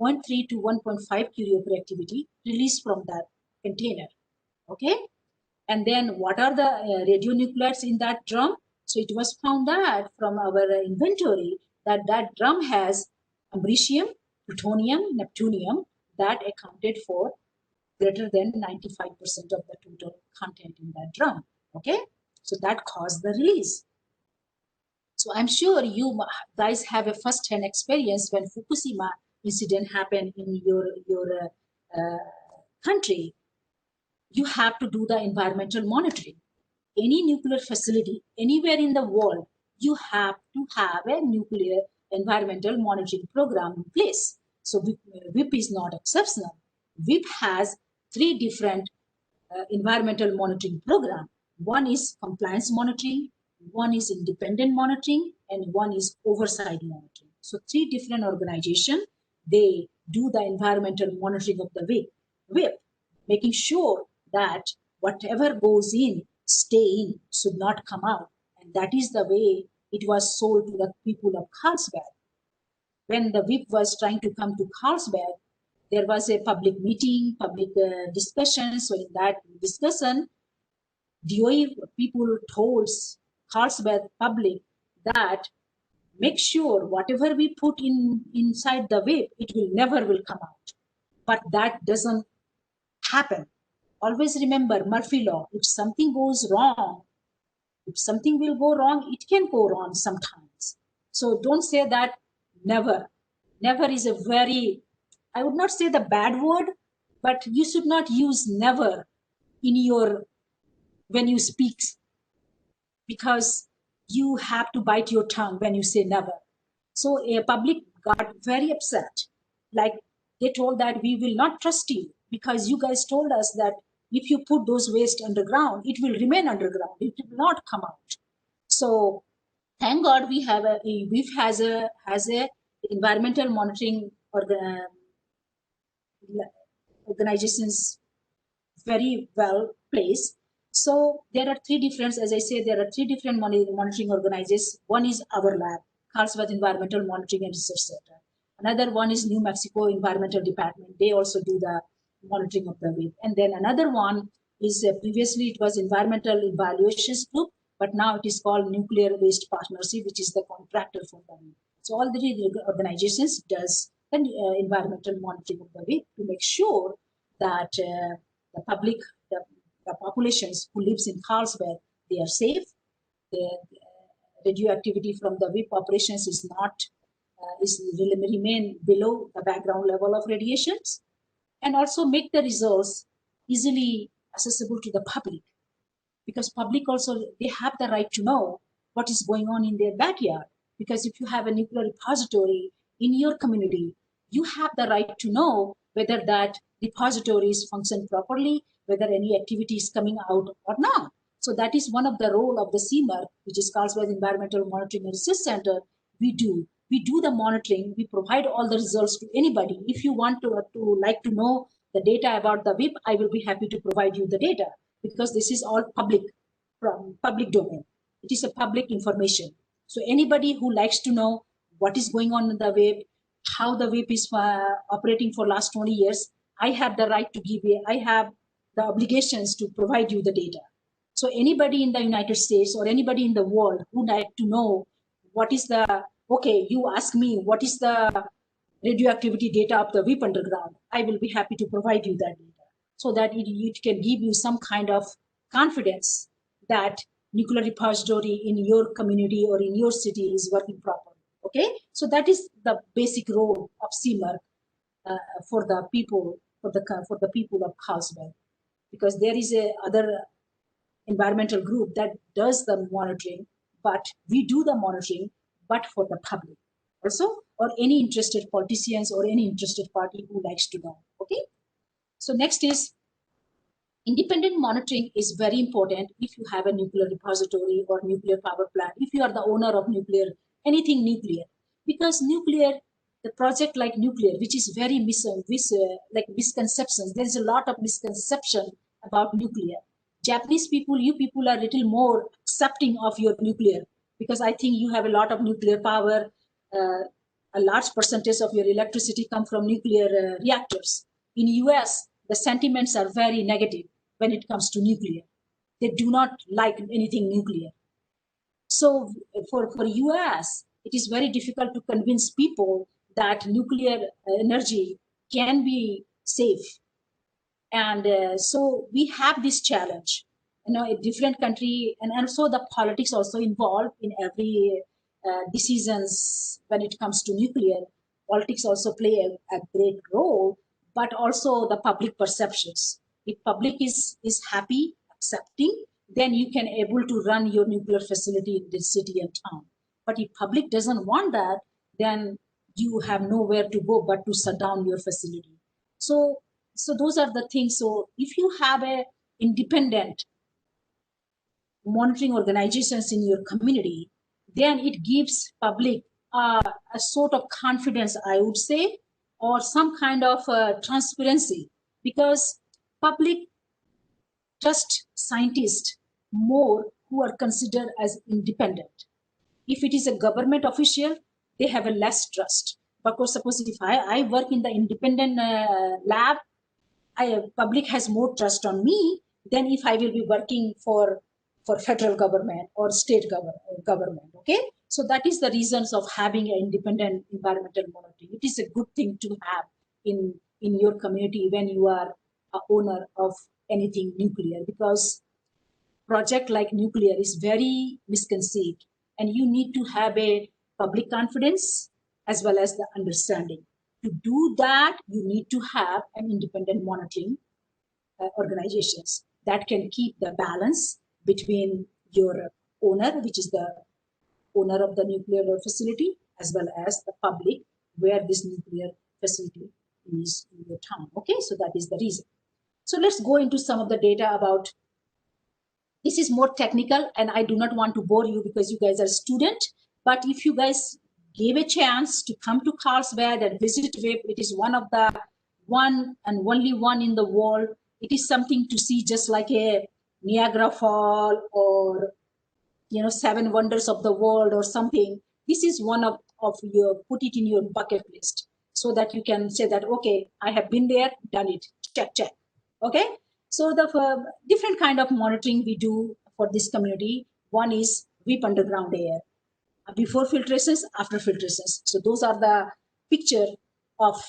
0.3 to 1.5 curie of reactivity released from that container. Okay, and then what are the radionuclides in that drum? So it was found that from our inventory that that drum has americium, plutonium, neptunium that accounted for greater than 95% of the total content in that drum. Okay, so that caused the release. So I'm sure you guys have a first-hand experience when Fukushima incident happened in your country. You have to do the environmental monitoring. Any nuclear facility anywhere in the world, you have to have a nuclear environmental monitoring program in place. So WIPP is not exceptional. WIPP has 3 different environmental monitoring programs. One is compliance monitoring, one is independent monitoring, and one is oversight monitoring. So 3 different organizations, they do the environmental monitoring of the WIPP, making sure that whatever goes in, stay in, should not come out. And that is the way it was sold to the people of Carlsbad. When the WIPP was trying to come to Carlsbad, there was a public meeting, public discussion. So in that discussion, DOE people told Carlsbad public that make sure whatever we put inside the WIPP, it will never come out. But that doesn't happen. Always remember Murphy law. If something goes wrong, if something will go wrong, it can go wrong sometimes. So don't say that never. Never is a very, I would not say the bad word, but you should not use never in your, when you speak, because you have to bite your tongue when you say never. So a public got very upset. Like they told that we will not trust you because you guys told us that if you put those waste underground, it will remain underground. It will not come out. So thank God we have WIPP has a environmental monitoring organizations very well placed. So there are 3 different, as I said, there are 3 different monitoring organizations. One is our lab, Carlsbad Environmental Monitoring and Research Center. Another one is New Mexico Environmental Department. They also do the monitoring of the WIPP. And then another one is previously it was Environmental Evaluations Group, but now it is called Nuclear Waste Partnership, which is the contractor for the WIPP. So all 3 organizations does an environmental monitoring of the WIPP to make sure that the public, the populations who lives in Carlsbad, they are safe. The radioactivity from the WIPP operations is not will remain below the background level of radiations, and also make the results easily accessible to the public, because public also, they have the right to know what is going on in their backyard. Because if you have a nuclear repository in your community, you have the right to know whether that repository is functioning properly, whether any activity is coming out or not. So that is one of the role of the CMERC, which is Carlsbad Environmental Monitoring and Research Center. We do the monitoring. We provide all the results to anybody. If you want to like to know the data about the WIPP, I will be happy to provide you the data, because this is all public, from public domain. It is a public information. So anybody who likes to know what is going on in the WIPP, how the WIPP is operating for last 20 years, I have the right to give you, I have the obligations to provide you the data. So anybody in the United States or anybody in the world who like to know what is the, okay, you ask me what is the radioactivity data of the WIPP underground, I will be happy to provide you that data, so that it can give you some kind of confidence that nuclear repository in your community or in your city is working properly. Okay, so that is the basic role of CMERC for the people, for the people of Carlsbad, because there is a other environmental group that does the monitoring, but we do the monitoring, but for the public also, or any interested politicians or any interested party who likes to know. Okay. So next is independent monitoring is very important if you have a nuclear repository or nuclear power plant, if you are the owner of nuclear, anything nuclear, because nuclear, the project like nuclear, which is very like misconceptions. There is a lot of misconception about nuclear. Japanese people, you people are little more accepting of your nuclear, because I think you have a lot of nuclear power. A large percentage of your electricity come from nuclear reactors. In US, the sentiments are very negative when it comes to nuclear. They do not like anything nuclear. So for US, it is very difficult to convince people that nuclear energy can be safe. And so we have this challenge, a different country, and also the politics also involved in every decisions when it comes to nuclear. Politics also play a great role, but also the public perceptions. If public is happy, accepting, then you can able to run your nuclear facility in the city and town. But if public doesn't want that, then you have nowhere to go but to shut down your facility. So those are the things. So if you have a independent monitoring organizations in your community, then it gives public a sort of confidence, I would say, or some kind of transparency, because public trust scientists more who are considered as independent. If it is a government official, they have a less trust. Because suppose if I work in the independent lab, public has more trust on me than if I will be working for federal government or state government. Okay, so that is the reasons of having an independent environmental monitoring. It is a good thing to have in your community when you are a owner of anything nuclear, because project like nuclear is very misconceived, and you need to have a public confidence as well as the understanding. To do that, you need to have an independent monitoring organizations that can keep the balance between your owner, which is the owner of the nuclear facility, as well as the public where this nuclear facility is in your town. Okay, so that is the reason. So let's go into some of the data about, this is more technical and I do not want to bore you because you guys are student, but if you guys gave a chance to come to Carlsbad and visit WIPP, it is one of the one and only one in the world. It is something to see, just like a Niagara Fall or Seven Wonders of the World or something. This is one of your, put it in your bucket list so that you can say that, okay, I have been there, done it, check. Okay, so the different kind of monitoring we do for this community. One is WIPP underground air, before filtrations, after filtrations. So those are the picture of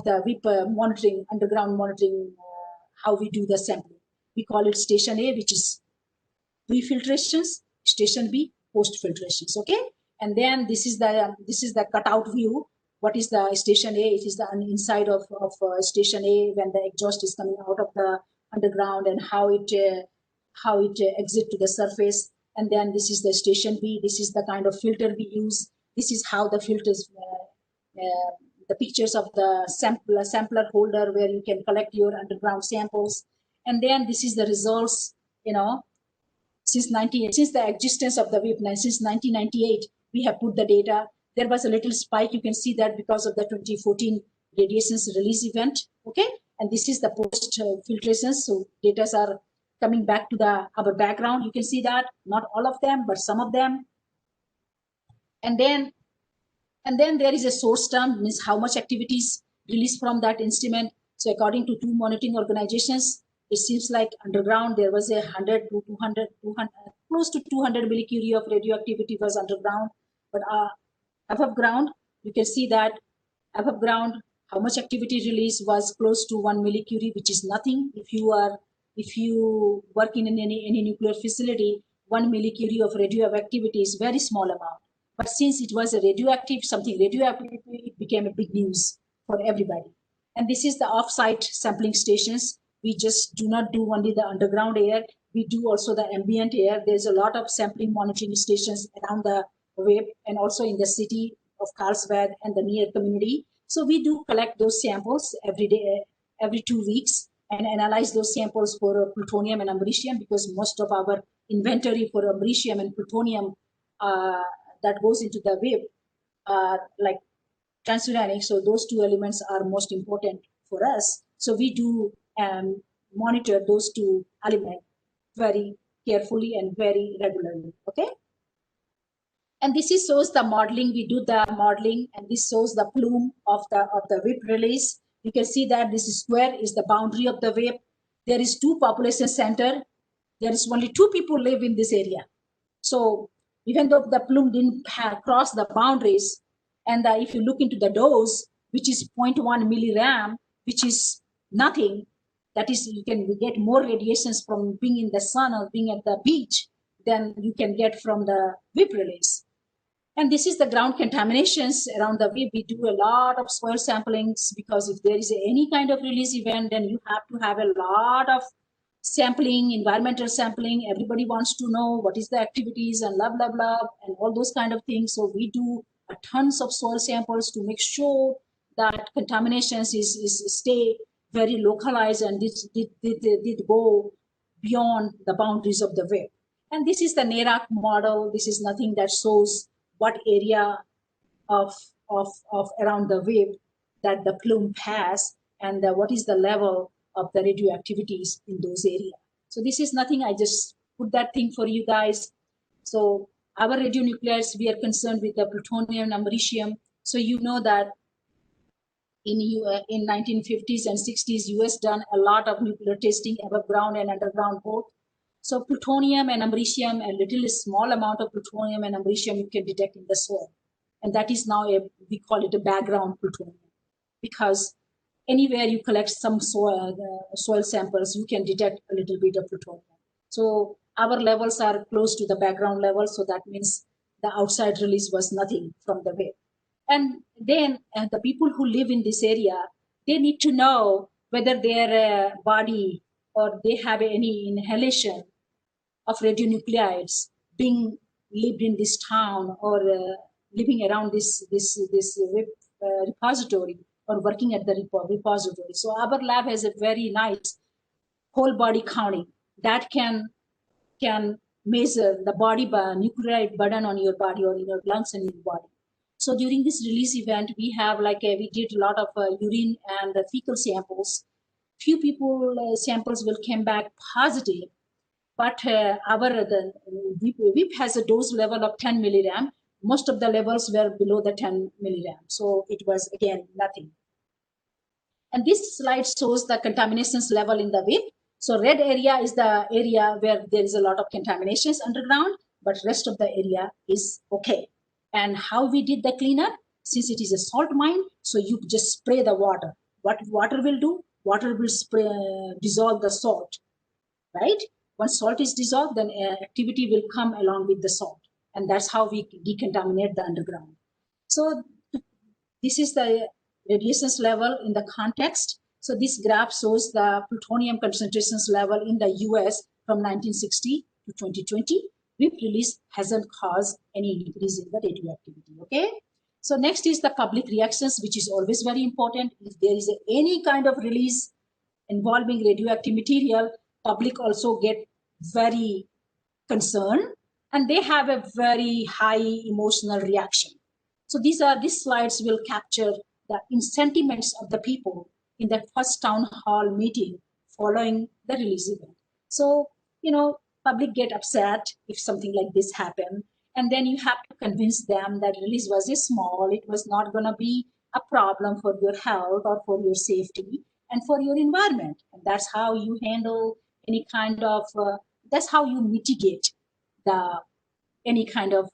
the WIPP monitoring, underground monitoring, how we do the sampling. We call it station A, which is pre-filtrations, station B, post-filtrations. Okay, and then this is the cutout view. What is the station A? It is the inside of station A when the exhaust is coming out of the underground, and how it exit to the surface. And then this is the station B. This is the kind of filter we use. This is how the filters, the pictures of the sampler holder where you can collect your underground samples. And then this is the results, since the existence of the WIPP, since 1998, we have put the data. There was a little spike. You can see that because of the 2014 radiations release event. Okay, and this is the post filtrations. So data are coming back to our background. You can see that not all of them, but some of them. And then there is a source term, means how much activities released from that instrument. So according to two monitoring organizations, it seems like underground there was 100 to 200, close to 200 millicurie of radioactivity was underground. But above ground, you can see that above ground, how much activity release was close to 1 millicurie, which is nothing. If you work in any nuclear facility, 1 millicurie of radioactivity is very small amount. But since it was something radioactive, it became a big news for everybody. And this is the off-site sampling stations. We just do not do only the underground air. We do also the ambient air. There's a lot of sampling monitoring stations around the web and also in the city of Carlsbad and the near community. So we do collect those samples every day, every 2 weeks, and analyze those samples for plutonium and americium, because most of our inventory for americium and plutonium that goes into the web like transuranic. So those two elements are most important for us. So we do monitor those two elements very carefully and very regularly. Okay. And this is shows the modeling. We do the modeling, and this shows the plume of the WIP release. You can see that this square is the boundary of the WIP. There is 2 population center. There is only 2 people live in this area. So even though the plume didn't cross the boundaries, and if you look into the dose, which is 0.1 millirem, which is nothing, that is, you can get more radiations from being in the sun or being at the beach than you can get from the WIP release. And this is the ground contaminations around the WIP. We do a lot of soil samplings, because if there is any kind of release event, then you have to have a lot of sampling, environmental sampling. Everybody wants to know what is the activities and blah, blah, blah, and all those kind of things. So we do tons of soil samples to make sure that contaminations stay very localized, and this did go beyond the boundaries of the WIP. And this is the NERAC model. This is nothing that shows what area of around the WIP that the plume has, and what is the level of the radioactivities in those areas. So this is nothing, I just put that thing for you guys. So our radionuclides, we are concerned with the plutonium and americium. So you know that in 1950s and 60s, US done a lot of nuclear testing above ground and underground both. So plutonium and americium, a little small amount of plutonium and americium you can detect in the soil. And that is now, we call it a background plutonium, because anywhere you collect some soil samples, you can detect a little bit of plutonium. So our levels are close to the background level. So that means the outside release was nothing from the WIP. And then the people who live in this area, they need to know whether their body or they have any inhalation of radionuclides being lived in this town, or living around this WIP repository, or working at the repository. So our lab has a very nice whole body counting that can measure the body nuclide burden on your body, or in your lungs and your body. So during this release event, we have we did a lot of urine and fecal samples. Few people samples will come back positive, but the WIP has a dose level of 10 milligram. Most of the levels were below the 10 milligram. So it was, again, nothing. And this slide shows the contaminations level in the WIP. So red area is the area where there is a lot of contaminations underground, but rest of the area is okay. And how we did the cleanup, since it is a salt mine, so you just spray the water. What water will do? Water will dissolve the salt, right? Once salt is dissolved, then activity will come along with the salt. And that's how we decontaminate the underground. So this is the radiations level in the context. So this graph shows the plutonium concentrations level in the US from 1960 to 2020. WIP release hasn't caused any increase in the radioactivity, okay? So next is the public reactions, which is always very important. If there is any kind of release involving radioactive material, public also get very concerned, and they have a very high emotional reaction. So these slides will capture the sentiments of the people in the first town hall meeting following the release event. So, public get upset if something like this happen, and then you have to convince them that release was small, it was not going to be a problem for your health or for your safety and for your environment. And that's how you handle any kind of, that's how you mitigate any kind of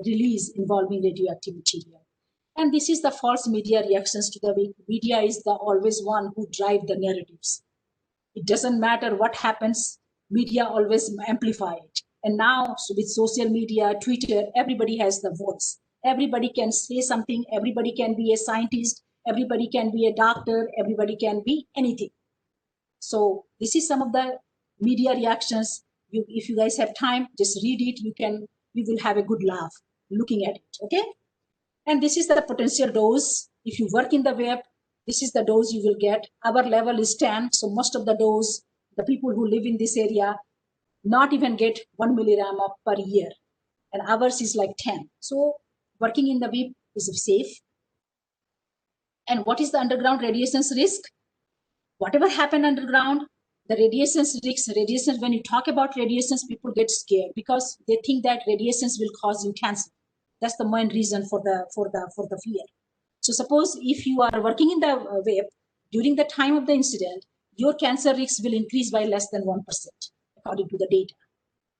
release involving radioactive material. And this is the false media reactions to the WIP. Media is always one who drive the narratives. It doesn't matter what happens, media always amplify it. And now with social media, Twitter, everybody has the voice. Everybody can say something, everybody can be a scientist, everybody can be a doctor, everybody can be anything. So this is some of the media reactions. If you guys have time, just read it. You will have a good laugh looking at it, okay? And this is the potential dose. If you work in the web, this is the dose you will get. Our level is 10, so most of the dose, the people who live in this area, not even get 1 milligram per year, and ours is like 10. So working in the web is safe. And what is the underground radiations risk? Whatever happened underground, the radiations risks, when you talk about radiations, people get scared because they think that radiations will cause you cancer. That's the main reason for the fear. So suppose if you are working in the web during the time of the incident, your cancer risk will increase by less than 1% according to the data.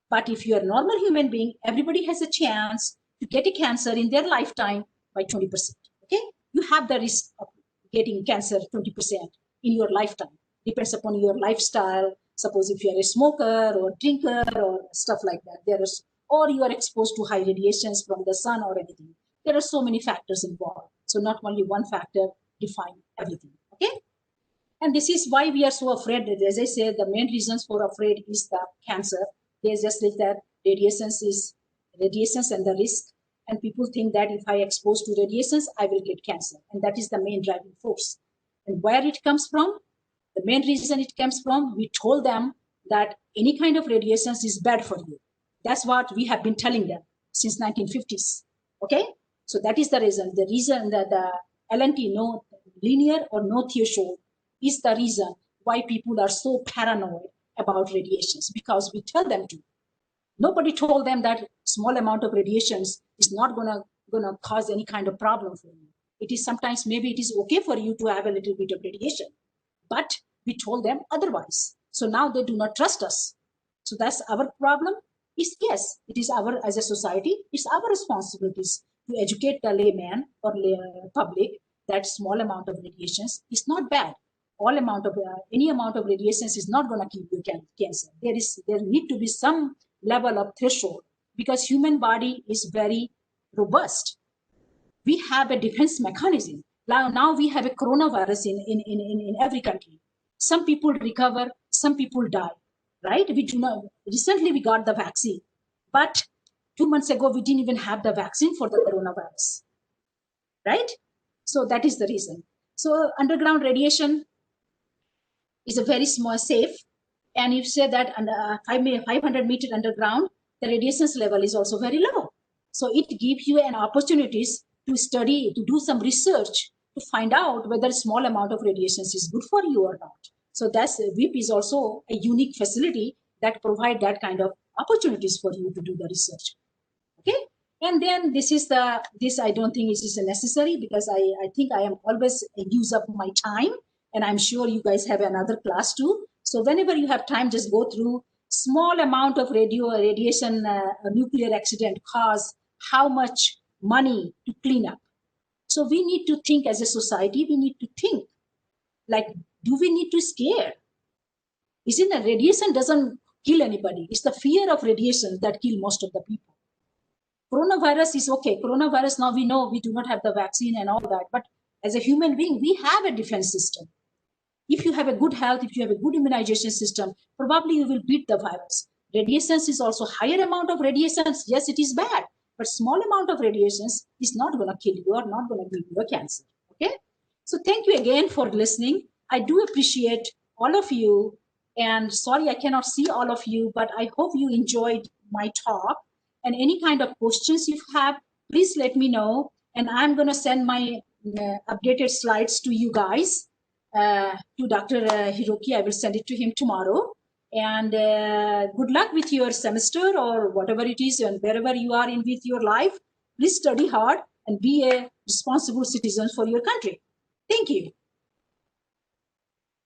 But if you are a normal human being, everybody has a chance to get a cancer in their lifetime by 20%. Okay, you have the risk of getting cancer 20% in your lifetime. Depends upon your lifestyle. Suppose if you are a smoker or drinker or stuff like that, or you are exposed to high radiations from the sun or anything. There are so many factors involved. So not only one factor define everything. Okay. And this is why we are so afraid. As I said, the main reasons for afraid is the cancer. There's just like that radiations and the risk. And people think that if I expose to radiations, I will get cancer. And that is the main driving force. And where it comes from? The main reason it comes from, we told them that any kind of radiations is bad for you. That's what we have been telling them since 1950s. Okay? So that is the reason. The reason that the LNT, no linear or no threshold, is the reason why people are so paranoid about radiations, because we tell them to. Nobody told them that small amount of radiations is not gonna cause any kind of problem for you. It is sometimes, maybe it is okay for you to have a little bit of radiation, but we told them otherwise. So now they do not trust us. So that's our problem. Is yes, it is our, as a society, it's our responsibilities to educate the layman or public that small amount of radiations is not bad. All amount of any amount of radiations is not going to give you cancer. There need to be some level of threshold, because human body is very robust. We have a defense mechanism. Now we have a coronavirus in every country. Some people recover, some people die, right? We do not. Recently we got the vaccine, but 2 months ago we didn't even have the vaccine for the coronavirus, right? So that is the reason. So underground radiation is a very small safe, and you say that 500 meters underground, the radiations level is also very low. So it gives you an opportunities to study, to do some research, to find out whether a small amount of radiations is good for you or not. So that's WIP is also a unique facility that provide that kind of opportunities for you to do the research. Okay. And then this I don't think it is necessary, because I think I am always use up my time, and I'm sure you guys have another class too. So whenever you have time, just go through small amount of radiation, nuclear accident cause how much money to clean up. So we need to think as a society, we need to think like, do we need to scare? Isn't that radiation doesn't kill anybody? It's the fear of radiation that kill most of the people. Coronavirus is okay. Coronavirus, now we know we do not have the vaccine and all that, but as a human being, we have a defense system. If you have a good health, if you have a good immunization system, probably you will beat the virus. Radiations is also higher amount of radiations. Yes, it is bad, but small amount of radiations is not going to kill you or not going to give you a cancer. Okay. So thank you again for listening. I do appreciate all of you, and sorry I cannot see all of you, but I hope you enjoyed my talk. And any kind of questions you have, please let me know. And I'm going to send my updated slides to you guys, to Dr. Hiroki. I will send it to him tomorrow. And good luck with your semester or whatever it is, and wherever you are in with your life. Please study hard and be a responsible citizen for your country. Thank you.